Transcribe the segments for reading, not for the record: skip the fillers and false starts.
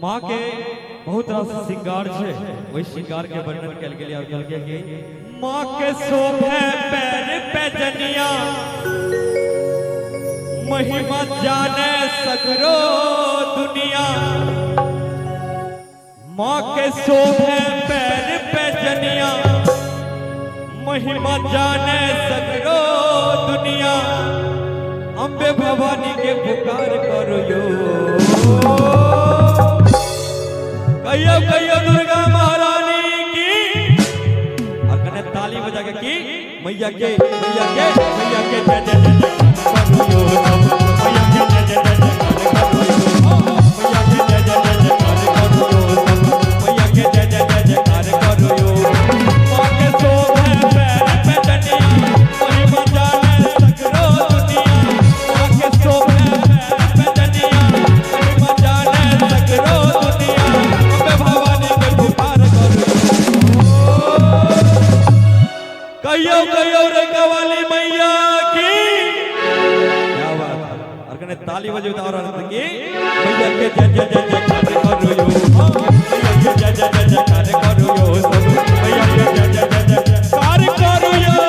माँ के बहुत तरह से श्रृंगार है, वही श्रृंगार के वर्णन कल के लिए और कल के माँ के शोभे पैर पे जनिया महिमा जाने सगरो दुनिया। माँ के शोभे पैर पे जनिया महिमा जाने सगरो दुनिया। अम्बे भवानी के पुकार करो यो, कहियो कहियो दुर्गा महारानी की। और कने ताली बजा के की मैया के जय जय जय करो यो, मैया के जय जय जय करो यो, मैया के जय जय जय करो यो, मैया के जय जय जय करो यो। माँ के शोभे पैर पे जनिया महिमा जाने सगरो दुनिया। माँ के शोभे पैर पे जनिया महिमा जाने सगरो दुनिया। अम्बे भवानी के पुकार करो कहियो कहियो रे कवाली मैया की। क्या बात है। और कने ताली बजे उतारो की मैया के जय जय जय करो यो, मैया के जय जय जय करो यो, मैया के जय जय जय करो यो।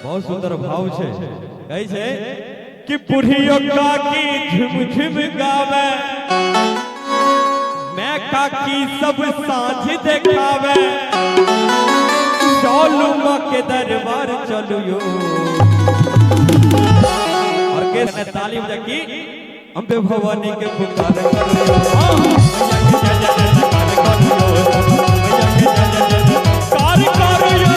बहुत सुंदर भाव छे, कही छे कि बुढ़ियो काकी झुम झुम गावे, मैं काकी सब सांझ देखावे। चलू माँ के दरबार चलू यो। और के ताली बजा की अम्बे भवानी के पुकार करो यो, मैया के जय जय जयकार करो यो, मैया के जय जय जयकार करो यो।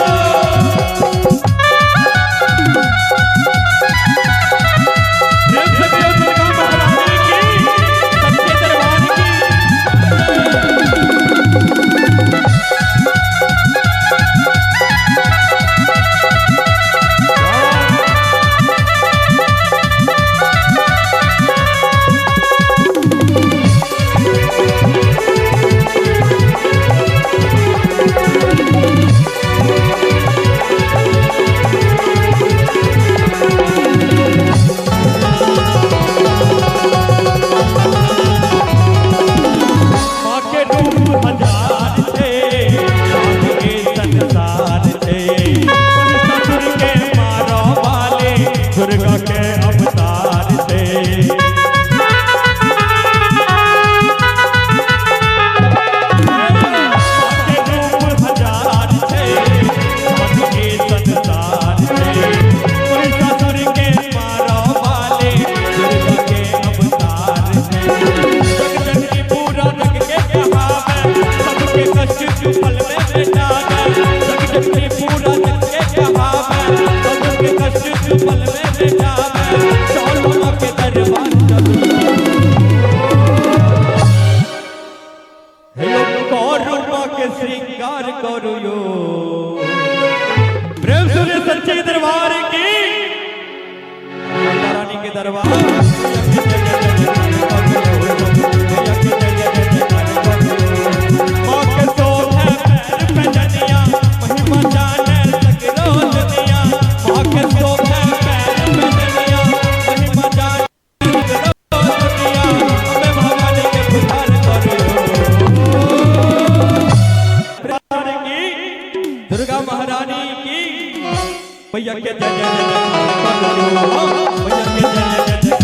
दुर्गा के अवतार थे रूप हजार थे, के संसार थे। महिषासुर के मारो वाले दुर्गा के अवतार थे। जग जग की पूरा जग के कहावे, सबके कष्ट पल में मिटावे। जग जग की पूरा जग के कहावे, सबके कष्ट पल में श्रृंगार करो यो। प्रेम सूर्य सच्चे दरबार की, माता रानी के दरबार। माँ के शोभे पैर पे जनिया महिमा जाने सगरो दुनिया। माँ के शोभे पैर पे जनिया महिमा जाने सगरो दुनिया। अम्बे भवानी के पुकार करो यो। मैया के जय जय जय जय करो मैया के जय जय जय